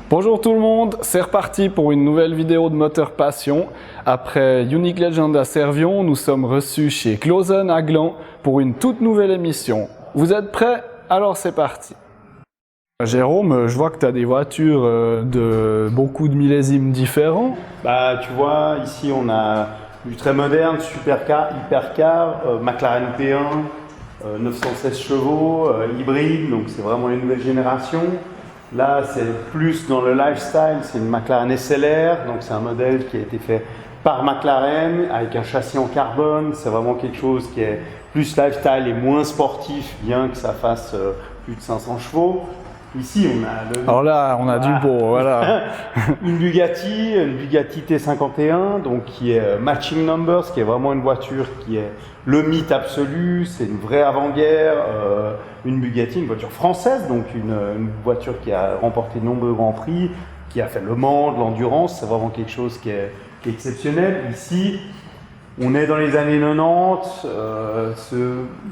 Bonjour tout le monde, c'est reparti pour une nouvelle vidéo de Moteur Passion. Après Unique Legend à Servion, nous sommes reçus chez Clausen à Gland pour une toute nouvelle émission. Vous êtes prêts? Alors c'est parti. Jérôme, je vois que tu as des voitures de beaucoup de millésimes différents. Bah, tu vois, ici on a du très moderne, supercar, hypercar, McLaren P1, 916 chevaux, hybride, donc c'est vraiment les nouvelles générations. Là, c'est plus dans le lifestyle, c'est une McLaren SLR, donc c'est un modèle qui a été fait par McLaren avec un châssis en carbone. C'est vraiment quelque chose qui est plus lifestyle et moins sportif, bien que ça fasse plus de 500 chevaux. Ici, on a le... Alors là, on a du beau, voilà. une Bugatti T51, donc qui est matching numbers, qui est vraiment une voiture qui est le mythe absolu. C'est une vraie avant-guerre, une Bugatti, une voiture française, donc une voiture qui a remporté de nombreux grands prix, qui a fait le Mans, de l'endurance. C'est vraiment quelque chose qui est exceptionnel. Ici, on est dans les années 90,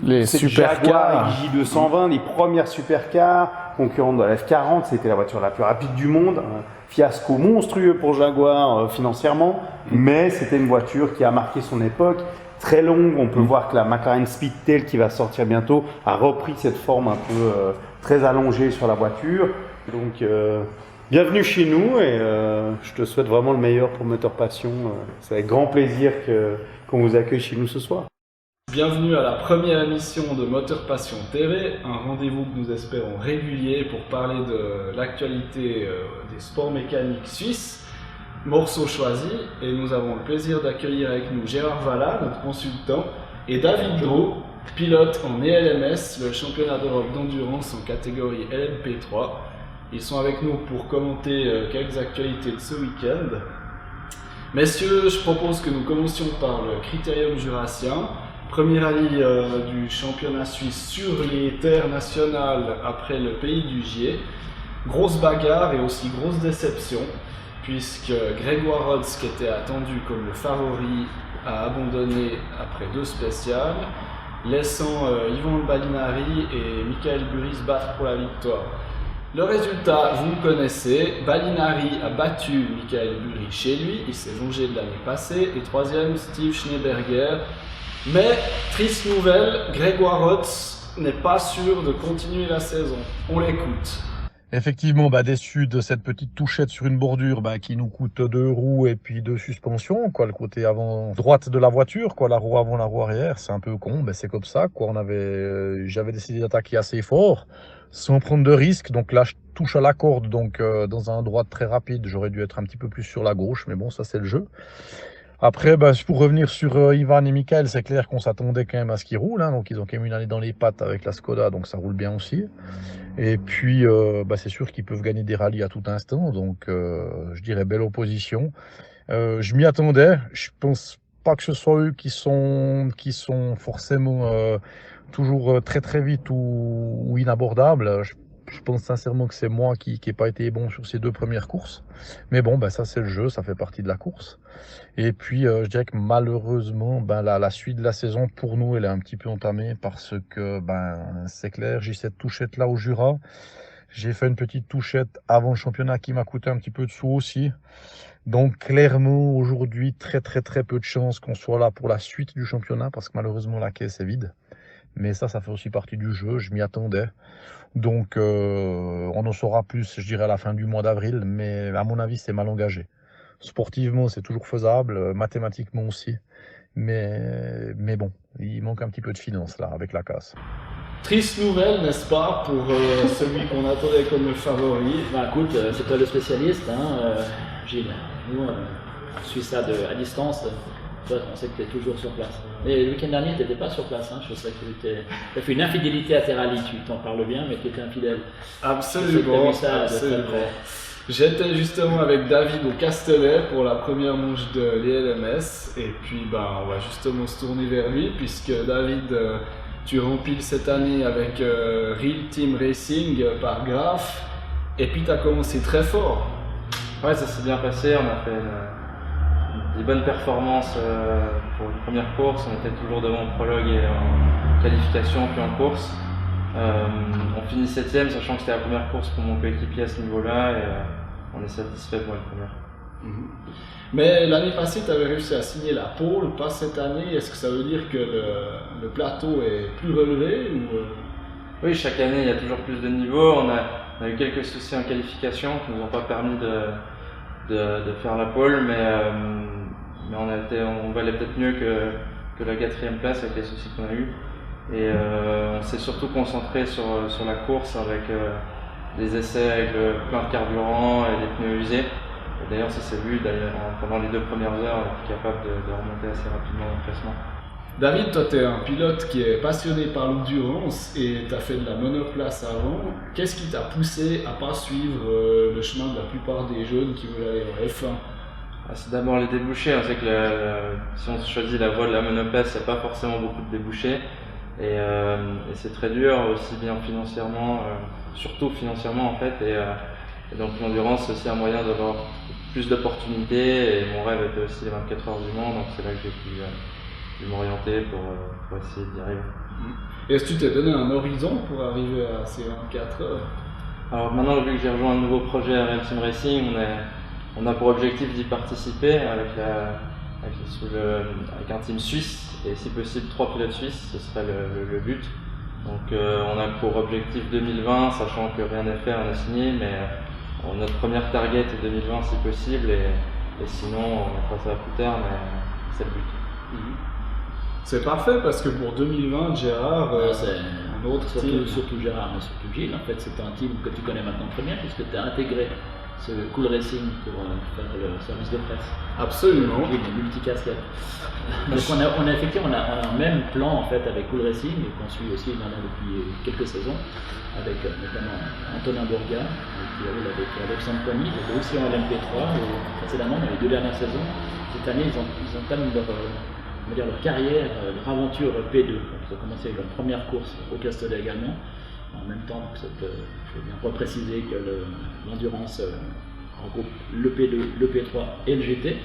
les supercars, J220, les premières supercars concurrentes de la F40, c'était la voiture la plus rapide du monde, un fiasco monstrueux pour Jaguar financièrement, mais c'était une voiture qui a marqué son époque, très longue. On peut voir que la McLaren Speedtail qui va sortir bientôt a repris cette forme un peu très allongée sur la voiture. Donc bienvenue chez nous et je te souhaite vraiment le meilleur pour Moteur Passion. C'est avec grand plaisir qu'on vous accueille chez nous ce soir. Bienvenue à la première émission de Moteur Passion TV, un rendez-vous que nous espérons régulier pour parler de l'actualité des sports mécaniques suisses. Morceau choisi, et nous avons le plaisir d'accueillir avec nous Gérard Valla, notre consultant, et David Dro, pilote en ELMS, le championnat d'Europe d'endurance en catégorie LMP3. Ils sont avec nous pour commenter quelques actualités de ce week-end. Messieurs, je propose que nous commencions par le Critérium Jurassien, premier rallye du championnat suisse sur les terres nationales après le pays du Gier. Grosse bagarre et aussi grosse déception, puisque Grégoire Rodz, qui était attendu comme le favori, a abandonné après deux spéciales, laissant Yvan Balinari et Michael Bury se battre pour la victoire. Le résultat, vous le connaissez, Balinari a battu Michael Bury chez lui, il s'est vengé de l'année passée, et troisième, Steve Schneeberger. Mais, triste nouvelle, Grégoire Rodz n'est pas sûr de continuer la saison. On l'écoute. Effectivement, déçu de cette petite touchette sur une bordure qui nous coûte 2 roues et puis 2 suspensions, le côté avant droite de la voiture, la roue avant, la roue arrière, c'est un peu con, c'est comme ça, j'avais décidé d'attaquer assez fort, sans prendre de risques, donc là je touche à la corde, donc dans un droite très rapide, j'aurais dû être un petit peu plus sur la gauche, mais bon, ça c'est le jeu. Après, pour revenir sur Ivan et Michael, c'est clair qu'on s'attendait quand même à ce qu'ils roulent, donc ils ont quand même une année dans les pattes avec la Skoda, donc ça roule bien aussi. Et puis, c'est sûr qu'ils peuvent gagner des rallyes à tout instant, donc je dirais belle opposition. Je m'y attendais, je pense pas que ce soit eux qui sont forcément toujours très très vite ou inabordables. Je pense sincèrement que c'est moi qui n'ai pas été bon sur ces 2 premières courses. Mais bon, ça c'est le jeu, ça fait partie de la course. Et puis je dirais que malheureusement, la suite de la saison pour nous, elle est un petit peu entamée parce que c'est clair, j'ai cette touchette là au Jura. J'ai fait une petite touchette avant le championnat qui m'a coûté un petit peu de sous aussi. Donc clairement aujourd'hui, très très très peu de chances qu'on soit là pour la suite du championnat parce que malheureusement la caisse est vide. Mais ça fait aussi partie du jeu, je m'y attendais. Donc on en saura plus, je dirais, à la fin du mois d'avril, mais à mon avis, c'est mal engagé. Sportivement, c'est toujours faisable, mathématiquement aussi. Mais bon, il manque un petit peu de finance là, avec la casse. Triste nouvelle, n'est-ce pas, pour celui qu'on attendait comme le favori. Écoute, c'est toi le spécialiste, Gilles. Nous, on suit ça à distance. Toi, on sait que tu es toujours sur place. Mais le week-end dernier, tu n'étais pas sur place. Je sais que tu as fait une infidélité à tes rallyes. Tu t'en parles bien, mais tu étais infidèle. Absolument. J'étais justement avec David au Castellet pour la première manche de l'ELMS. Et puis, on va justement se tourner vers lui, puisque David, tu rempiles cette année avec Real Team Racing par Graf. Et puis, tu as commencé très fort. Ouais, ça s'est bien passé. On a fait des bonnes performances pour une première course. On était toujours devant le prologue et en qualification puis en course. On finit 7ème, sachant que c'était la première course pour mon coéquipier à ce niveau-là. Et on est satisfait pour une première. Mais l'année passée, tu avais réussi à signer la pole, pas cette année. Est-ce que ça veut dire que le plateau est plus relevé ou... Oui, chaque année, il y a toujours plus de niveaux. On a eu quelques soucis en qualification qui ne nous ont pas permis de faire la pole, mais on valait peut-être mieux que la 4e place avec les soucis qu'on a eu. Et on s'est surtout concentré sur la course avec des essais avec plein de carburant et des pneus usés. Et d'ailleurs, ça s'est vu pendant les 2 premières heures, on était capable de remonter assez rapidement dans le classement. David, toi tu es un pilote qui est passionné par l'endurance et tu as fait de la monoplace avant. Qu'est-ce qui t'a poussé à pas suivre le chemin de la plupart des jeunes qui veulent aller en F1? C'est d'abord les débouchés. On sait que si on choisit la voie de la monoplace, il n'y a pas forcément beaucoup de débouchés. Et c'est très dur, aussi bien financièrement, surtout financièrement en fait. Et donc l'endurance, c'est aussi un moyen d'avoir plus d'opportunités. Et mon rêve était aussi les 24 heures du Mans, donc c'est là que j'ai pu m'orienter pour essayer d'y arriver. Est-ce que tu t'es donné un horizon pour arriver à ces 24 heures? Alors maintenant, vu que j'ai rejoint un nouveau projet à Real Team Racing, on a pour objectif d'y participer avec un team suisse et si possible 3 pilotes suisses, ce serait le but. Donc on a pour objectif 2020, sachant que rien n'est fait, on a signé, mais notre première target est 2020 si possible et sinon on fera ça plus tard, mais c'est le but. C'est parfait parce que pour 2020, Gérard, c'est un autre team. surtout Gérard, mais surtout Gilles. En fait, c'est un team que tu connais maintenant très bien puisque tu as intégré ce Cool Racing pour faire le service de presse. Absolument. Gilles est multicasquette. Donc on a effectivement un même plan en fait avec Cool Racing et qu'on suit aussi maintenant depuis quelques saisons avec notamment Antonin Bourga qui roule avec Alexandre Poigny, qui était aussi en LMP3 et précédemment dans les 2 dernières saisons. Cette année, ils entament leur carrière, leur aventure P2. Ils ont commencé avec leur première course au Castellet également. En même temps, je veux bien repréciser que l'endurance regroupe le P2, le P3 et le GT.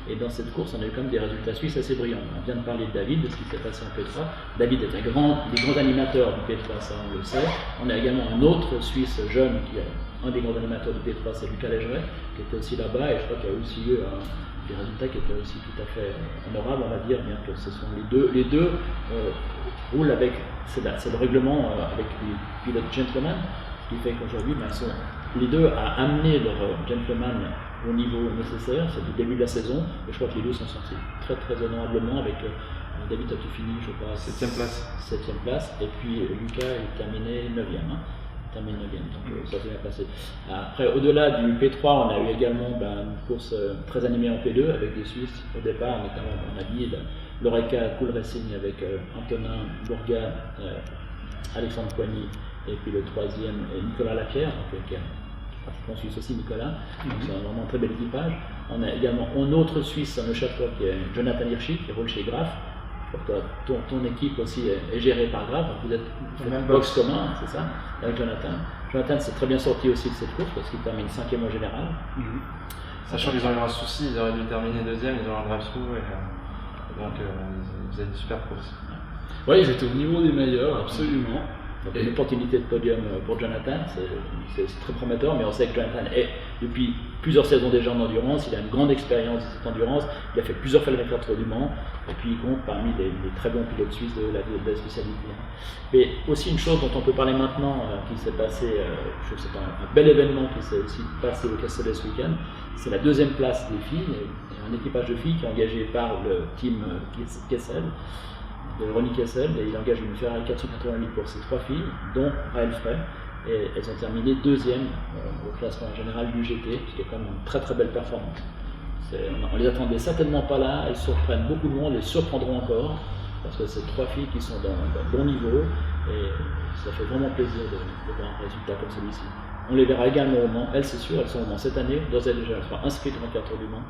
Et dans cette course, on a eu quand même des résultats suisses assez brillants. On vient de parler de David, de ce qui s'est passé en P3. David est des grands animateurs du P3, ça on le sait. On a également un autre Suisse jeune qui est un des grands animateurs du P3, c'est Lucas Légeret, qui était aussi là-bas. Et je crois qu'il y a aussi eu des résultats qui étaient aussi tout à fait honorables, on va dire, bien que ce sont les deux roulent avec, c'est le règlement avec les pilotes gentlemen, ce qui fait qu'aujourd'hui, les deux à amener leur gentleman au niveau nécessaire, c'est le début de la saison, et je crois que les deux sont sortis très très honorablement avec David a tout fini, je crois, 7e place, et puis Lucas est terminé 9e. Donc ça s'est bien passé. Après, au-delà du P3, on a eu également une course très animée en P2 avec des Suisses au départ, notamment on a dit l'Oreca Cool Racing avec Antonin Bourga, Alexandre Poigny et puis le 3e Nicolas Lapierre, qui est pratiquement suisse aussi, Nicolas. Donc c'est vraiment un très bel équipage. On a également un autre Suisse à Neuchâtel qui est Jonathan Hirschi qui roule chez Graf. Ton équipe aussi est gérée par Graf, vous êtes même box commun, c'est ça, avec Jonathan. Jonathan s'est très bien sorti aussi de cette course parce qu'il termine 5e au général. Sachant qu'ils ont eu un souci, ils auraient dû terminer 2e, ils ont un grave trou et donc ils faisaient une super course. Oui, ils étaient au niveau des meilleurs, absolument. Donc une opportunité de podium pour Jonathan, c'est très prometteur, mais on sait que Jonathan est depuis plusieurs saisons déjà en endurance, il a une grande expérience de cette endurance, il a fait plusieurs fois le 24 heures du Mans, et puis il compte parmi les très bons pilotes suisses de la spécialité. Mais aussi une chose dont on peut parler maintenant, qui s'est passé, je trouve que c'est un bel événement qui s'est aussi passé au Castellet ce week-end, c'est la 2e place des filles, et un équipage de filles qui est engagé par le team Kessel, de Ronnie Kessel, et il engage une Ferrari 488 pour ces 3 filles, dont Raël Frey, et elles ont terminé 2e au classement général du GT, ce qui est quand même une très très belle performance. On les attendait certainement pas là, elles surprennent beaucoup de monde, elles surprendront encore, parce que c'est 3 filles qui sont dans bon niveau, et ça fait vraiment plaisir de voir un résultat comme celui-ci. On les verra également au Mans, elles c'est sûr, elles sont au Mans cette année, d'ores et déjà elles seront inscrites au 24 heures du Mans.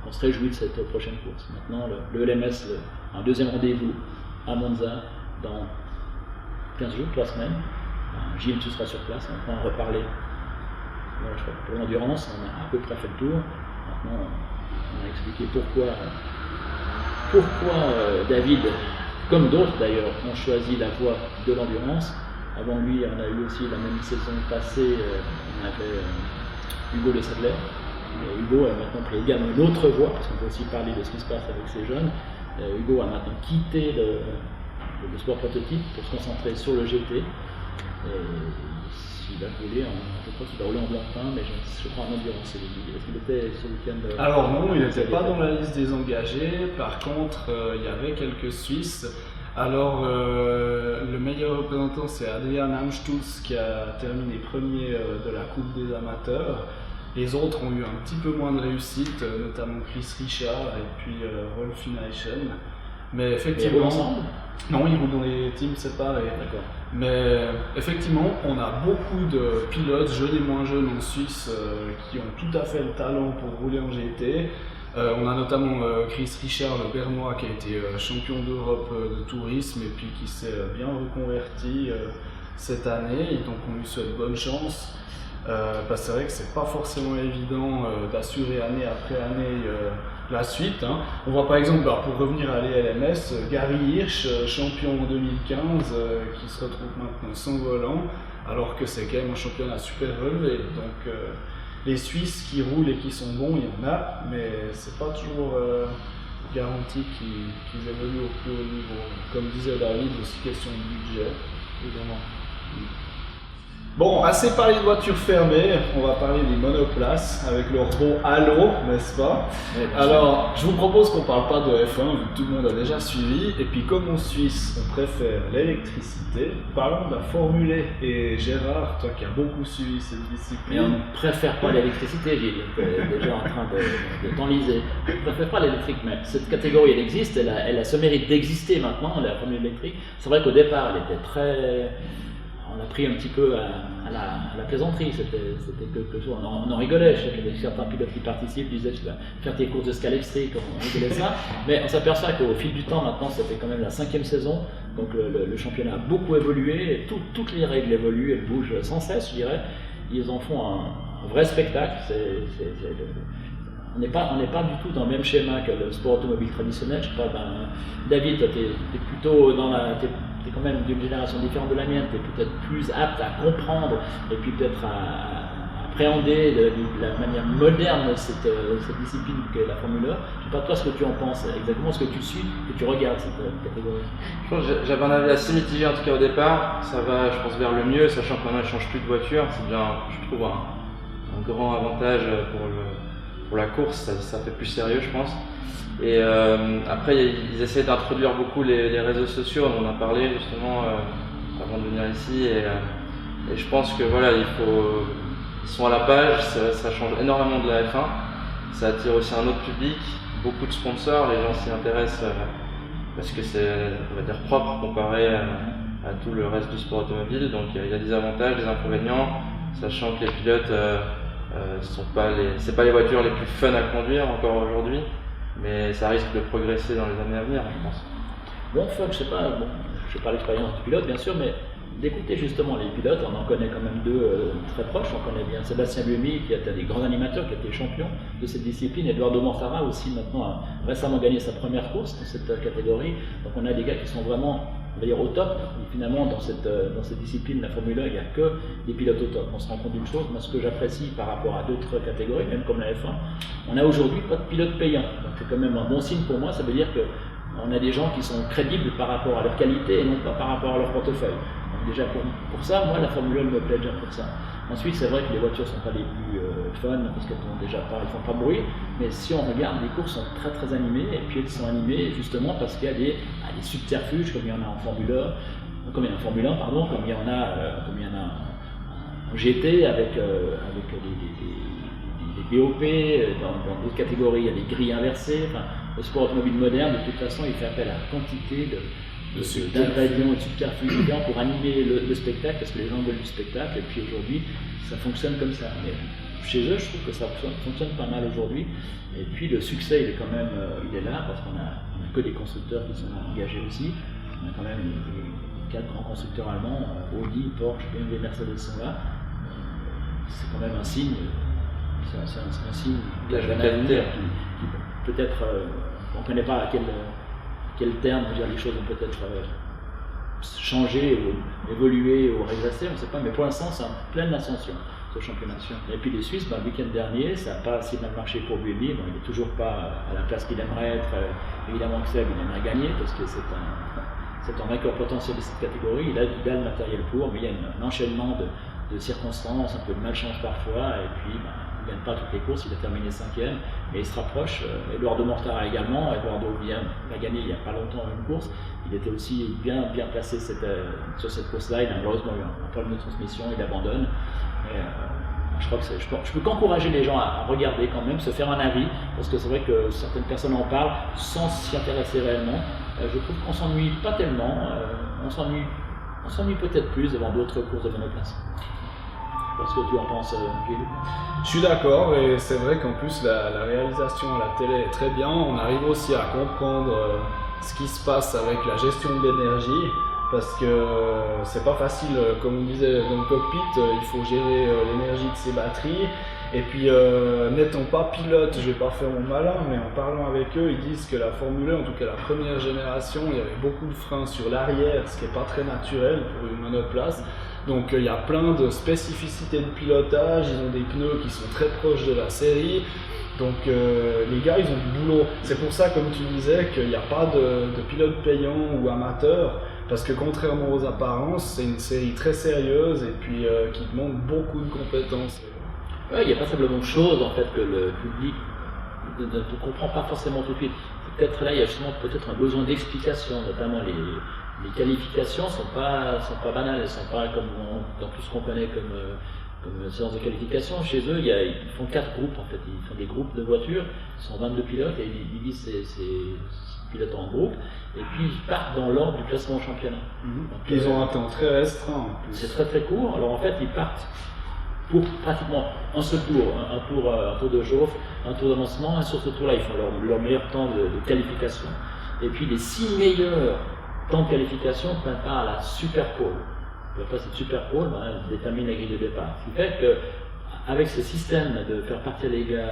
On se réjouit de cette prochaine course. Maintenant, le LMS, un 2e rendez-vous à Monza dans 15 jours, 3 semaines. Gilles, tu seras sur place, on va en reparler. Voilà, je crois que pour l'endurance, on a à peu près fait le tour. Maintenant, on a expliqué pourquoi David, comme d'autres d'ailleurs, ont choisi la voie de l'endurance. Avant lui, on a eu aussi la même saison passée, on avait Hugo de Sadler. Et Hugo a maintenant pris également une autre voie, parce qu'on peut aussi parler de ce qui se passe avec ces jeunes. Hugo a maintenant quitté le sport prototype pour se concentrer sur le GT. Et il va rouler, je crois qu'il va rouler en Blancpain, mais je crois en endurance. Est-ce qu'il était ce week-end? Alors non, il n'était pas dans la liste des engagés. Par contre, il y avait quelques Suisses. Alors, le meilleur représentant, c'est Adrian Amstutz qui a terminé premier de la Coupe des amateurs. Les autres ont eu un petit peu moins de réussite, notamment Chris Richard et puis Rolf Inaischen. Mais effectivement, ils roulent ensemble? Non, ils roulent dans les teams séparés. D'accord. Mais effectivement, on a beaucoup de pilotes, jeunes et moins jeunes en Suisse, qui ont tout à fait le talent pour rouler en GT. On a notamment Chris Richard, le Bernois, qui a été champion d'Europe de tourisme et puis qui s'est bien reconverti cette année. Et donc on lui souhaite bonne chance. Parce que c'est vrai que c'est pas forcément évident d'assurer année après année la suite. Hein. On voit par exemple, pour revenir à l'ELMS, Gary Hirsch, champion en 2015, qui se retrouve maintenant sans volant, alors que c'est quand même un championnat super relevé. Donc les Suisses qui roulent et qui sont bons, il y en a, mais c'est pas toujours garanti qu'ils évoluent au plus haut niveau. Comme disait David, aussi question de budget, évidemment. Bon, assez parlé de voitures fermées, on va parler des monoplaces avec leur beau halo, n'est-ce pas? Oui, alors, je vous propose qu'on ne parle pas de F1 vu que tout le monde a déjà suivi. Et puis, comme en Suisse, on préfère l'électricité, parlons de la Formule E. Et Gérard, toi qui as beaucoup suivi cette Mais discipline. on ne préfère pas l'électricité, Gilles. Tu es déjà en train de t'enliser. On ne préfère pas l'électrique, mais cette catégorie, elle existe, elle a ce mérite d'exister maintenant, la Formule électrique. C'est vrai qu'au départ, elle était très. On a pris un petit peu à la plaisanterie, c'était quelque chose, on en rigolait, je sais qu'il y avait certains pilotes qui participent, disaient tu vas faire tes courses de scalextrique, on rigolait ça, mais on s'aperçoit qu'au fil du temps maintenant, ça fait quand même la 5e saison, donc le championnat a beaucoup évolué, et toutes les règles évoluent, elles bougent sans cesse, je dirais, ils en font un vrai spectacle, on n'est pas du tout dans le même schéma que le sport automobile traditionnel. Je crois, David, toi, tu es plutôt t'es quand même d'une génération différente de la mienne, tu es peut-être plus apte à comprendre et puis peut-être à appréhender de la manière moderne cette discipline qu'est la Formule 1. Je ne sais pas toi ce que tu en penses, exactement ce que tu suis, que tu regardes cette catégorie. Je pense que j'avais un avis assez mitigé en tout cas au départ. Ça va, je pense, vers le mieux, sachant qu'on ne change plus de voiture. C'est bien, je trouve, un grand avantage pour la course, ça fait plus sérieux, je pense. Et après, ils essaient d'introduire beaucoup les réseaux sociaux, on en a parlé justement avant de venir ici. Et je pense que voilà, ils sont à la page, ça change énormément de la F1. Ça attire aussi un autre public, beaucoup de sponsors, les gens s'y intéressent parce que c'est, on va dire, propre comparé à tout le reste du sport automobile. Donc il y a des avantages, des inconvénients, sachant que les pilotes c'est pas les voitures les plus fun à conduire encore aujourd'hui, mais ça risque de progresser dans les années à venir, je pense. Bon, fun, je sais pas l'expérience du pilote bien sûr, mais d'écouter justement les pilotes, on en connaît quand même deux très proches, on connaît bien Sébastien Buemi qui est un des grands animateurs, qui a été champion de cette discipline, Eduardo Mortara aussi maintenant a récemment gagné sa première course dans cette catégorie, donc on a des gars qui sont vraiment, on va dire, au top. Et finalement, dans cette discipline, la Formule 1, il n'y a que des pilotes au top. On se rend compte d'une chose, moi, ce que j'apprécie par rapport à d'autres catégories, même comme la F1, on a aujourd'hui pas de pilote payant. Donc c'est quand même un bon signe pour moi, ça veut dire qu'on a des gens qui sont crédibles par rapport à leur qualité et non pas par rapport à leur portefeuille. Donc déjà pour ça, moi, la Formule 1 me plaît déjà pour ça. Ensuite, c'est vrai que les voitures ne sont pas les plus fun, parce qu'elles font déjà pas, elles font pas de bruit, mais si on regarde, les courses sont très très animées, et puis elles sont animées justement parce qu'il y a des subterfuges, comme il y en a en Formule 1, comme il y en a en Formule 1, pardon, comme il y en a en GT avec les BOP, dans d'autres catégories, il y a des grilles inversées, enfin, le sport automobile moderne, de toute façon, il fait appel à la quantité d'ingrédients et de subterfuges pour animer le spectacle, parce que les gens veulent du spectacle, et puis aujourd'hui, ça fonctionne comme ça. Mais chez eux, je trouve que ça fonctionne pas mal aujourd'hui, et puis le succès, il est quand même il est là, parce qu'on a que des constructeurs qui sont engagés aussi. On a quand même 4 grands constructeurs allemands, Audi, Porsche, BMW, Mercedes sont là. C'est quand même un signe, c'est un signe d'un avenir qui peut-être, on ne connaît pas à quel terme les choses vont peut-être changer ou évoluer ou régresser, on ne sait pas, mais pour l'instant c'est en pleine ascension. ce championnat. Et puis les Suisses, le week-end dernier, ça n'a pas si mal marché pour Buemi. Bon, il n'est toujours pas à la place qu'il aimerait être. Évidemment que Seb, il aimerait gagner parce que c'est un vainqueur potentiel de cette catégorie. Il a le matériel pour, mais il y a un enchaînement de circonstances, un peu de malchance parfois. Et puis, il ne gagne pas toutes les courses. Il a terminé 5e, mais il se rapproche. Eduardo Mortara également. Eduardo a gagné il n'y a pas longtemps une course. Il était aussi bien placé sur cette course-là. Il a malheureusement eu un problème de transmission. Il abandonne. Mais, je crois que je peux qu'encourager les gens à regarder quand même, se faire un avis, parce que c'est vrai que certaines personnes en parlent sans s'y intéresser réellement. Je trouve qu'on s'ennuie pas tellement, on s'ennuie peut-être plus devant d'autres courses de monoplace. Parce que tu en penses, Gilles? Je suis d'accord, et c'est vrai qu'en plus la réalisation à la télé est très bien. On arrive aussi à comprendre ce qui se passe avec la gestion de l'énergie. Parce que c'est pas facile, comme on disait dans le cockpit, il faut gérer l'énergie de ses batteries. Et puis, n'étant pas pilote, je vais pas faire mon malin, mais en parlant avec eux, ils disent que la Formule 1, en tout cas la première génération, il y avait beaucoup de freins sur l'arrière, ce qui n'est pas très naturel pour une monoplace. Donc il y a plein de spécificités de pilotage, ils ont des pneus qui sont très proches de la série. Donc les gars, ils ont du boulot. C'est pour ça, comme tu disais, qu'il n'y a pas de pilote payant ou amateur. Parce que contrairement aux apparences, c'est une série très sérieuse et puis qui demande beaucoup de compétences. Ouais, il y a pas simplement de choses en fait que le public ne comprend pas forcément tout de suite. Peut-être là, il y a justement peut-être un besoin d'explication, notamment les qualifications sont pas banales, elles sont pas comme dans tout ce qu'on connaît comme séance de qualification. Chez eux, ils font 4 groupes en fait. Ils font des groupes de voitures, ils sont 22 pilotes et ils divisent ces pilotes en groupes et puis ils partent dans l'ordre du classement au championnat. Donc, ils ont un temps très restreint. C'est très très court. Alors en fait, ils partent pour pratiquement un seul tour, un tour de chauffe, un tour de lancement, et sur ce tour-là, ils font leur meilleur temps de qualification. Et puis les 6 meilleurs temps de qualification prennent part à la Super Pole. Et après cette Super Pole, elle détermine la grille de départ. Ce qui fait qu'avec ce système de faire partir les gars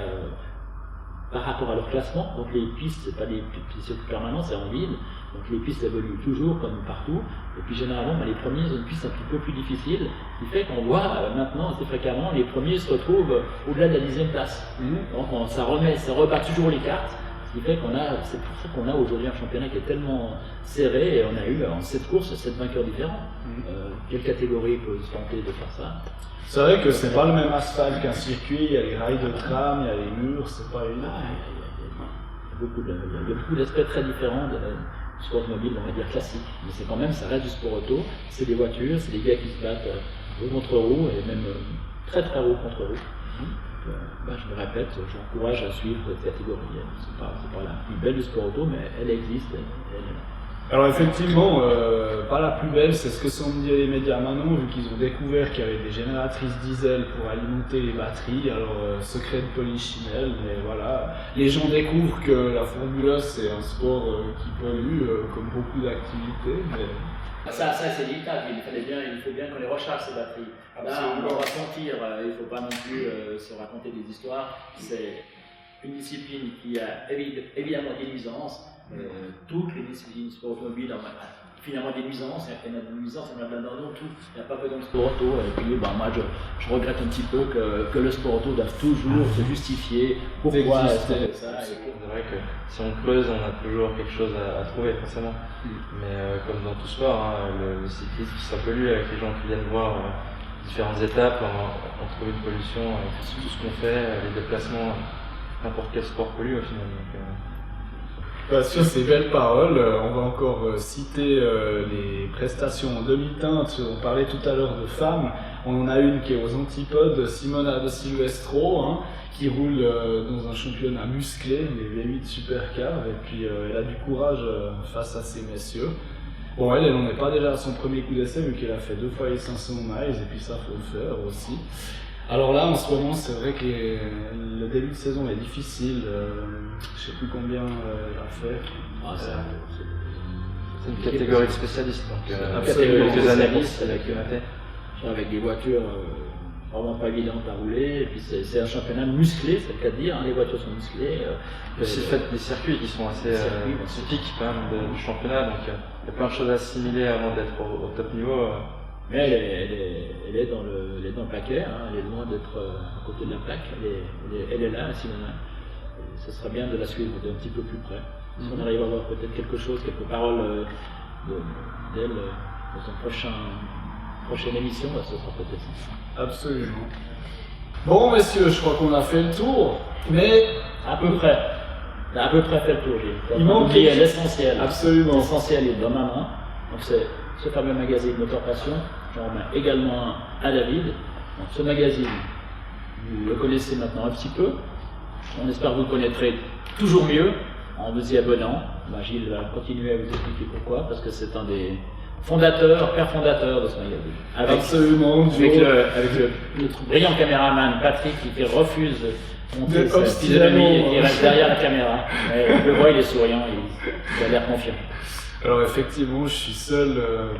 par rapport à leur classement, donc les pistes, c'est pas des pistes permanentes, c'est en vide, donc les pistes évoluent toujours comme partout, et puis généralement les premiers ont une piste un petit peu plus difficile, ce qui fait qu'on voit maintenant assez fréquemment les premiers se retrouvent au-delà de la 10e place. Donc ça rebat toujours les cartes, ce qui fait c'est pour ça qu'on a aujourd'hui un championnat qui est tellement serré, et on a eu en 7 courses 7 vainqueurs différents. Quelle catégorie peut se tenter de faire ça? C'est vrai que c'est pas le même asphalte qu'un circuit, il y a les rails de tram, il y a les murs, c'est pas évident. Il y a beaucoup d'aspects très différents du sport automobile, on va dire classique. Mais c'est quand même, ça reste du sport auto, c'est des voitures, c'est des gars qui se battent roue contre roue, et même très très roue contre roue. Je me répète, j'encourage à suivre cette catégorie. C'est pas la plus belle du sport auto, mais elle existe. Elle est là. Alors effectivement, pas la plus belle, c'est ce que sont dit les médias maintenant, vu qu'ils ont découvert qu'il y avait des génératrices diesel pour alimenter les batteries, alors secret de polichinelle, mais voilà. Les gens découvrent que la Formule 1 c'est un sport qui pollue, comme beaucoup d'activités, mais... Ça c'est inévitable, il faut bien qu'on les recharge ces batteries. Là on va sentir, il ne faut pas non plus se raconter des histoires, c'est une discipline qui a évidemment des nuisances. Toutes les disciplines sport automobile ont finalement des nuisances, il y a des nuisances, il y en a plein dans tout, il n'y a pas que dans le sport auto. Et puis moi je regrette un petit peu que le sport auto doive toujours se justifier pourquoi est-ce qu'on fait ça. C'est vrai que si on creuse, on a toujours quelque chose à trouver forcément. Mais comme dans tout sport, le cyclisme qui pollue avec les gens qui viennent voir différentes étapes, on trouve une pollution avec tout ce qu'on fait, les déplacements, n'importe quel sport pollue au final. Sur ces belles paroles, on va encore citer les prestations en demi-teinte. On parlait tout à l'heure de femmes. On en a une qui est aux antipodes, Simona de Silvestro, qui roule dans un championnat musclé, les V8 Supercar, et puis elle a du courage face à ces messieurs. Bon, elle n'en est pas déjà à son premier coup d'essai, vu qu'elle a fait 2 fois les 500 miles, et puis ça faut le faire aussi. Alors là, en ce moment, c'est vrai que le début de saison est difficile. Je sais plus combien elle a fait. C'est une catégorie de spécialistes, donc quelques années avec des voitures vraiment pas évidentes à rouler. Et puis c'est un championnat musclé, c'est le cas de dire. Les voitures sont musclées. C'est le fait des circuits qui sont assez typiques quand même du championnat, donc il y a plein de choses à assimiler avant d'être au top niveau. Mais elle est dans le paquet, hein, elle est loin d'être à côté de la plaque, elle est là, Simona. Et ce sera bien de la suivre d'un petit peu plus près. Si on arrive à avoir peut-être quelque chose, quelques paroles d'elle dans son prochaine émission, bah, ce sera peut-être ça. Absolument. Bon, messieurs, je crois qu'on a fait le tour, mais À peu près. T'as à peu près fait le tour, Gilles. Il manque oublié quelque- l'essentiel. absolument. L'essentiel est dans ma main. Donc c'est ce fameux magazine Moteur Passion. J'en remets également un à David. Donc ce magazine, vous le connaissez maintenant un petit peu. On espère que vous le connaîtrez toujours mieux en vous y abonnant. Bah, Gilles va continuer à vous expliquer pourquoi, parce que c'est un des père fondateur de ce magazine. absolument, Avec notre brillant caméraman Patrick qui refuse de monter De sa obstinément, physionomie et qui hein. reste derrière la caméra. Mais je le vois, il est souriant, il a l'air confiant. Alors effectivement, je suis seul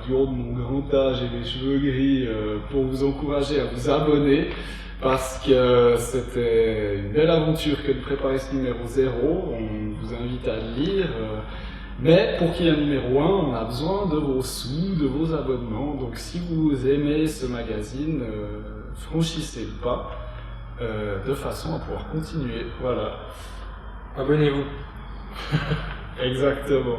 du haut de mon grand âge et mes cheveux gris pour vous encourager à vous abonner parce que c'était une belle aventure que de préparer ce numéro 0. On vous invite à le lire. Mais pour qu'il y ait un numéro 1, on a besoin de vos sous, de vos abonnements. Donc si vous aimez ce magazine, franchissez le pas de façon à pouvoir continuer. Voilà. Abonnez-vous. Exactement.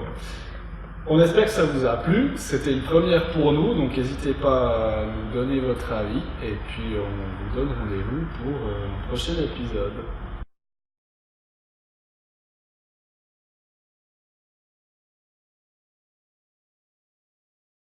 On espère que ça vous a plu. C'était une première pour nous, donc n'hésitez pas à nous donner votre avis. Et puis on vous donne rendez-vous pour un prochain épisode.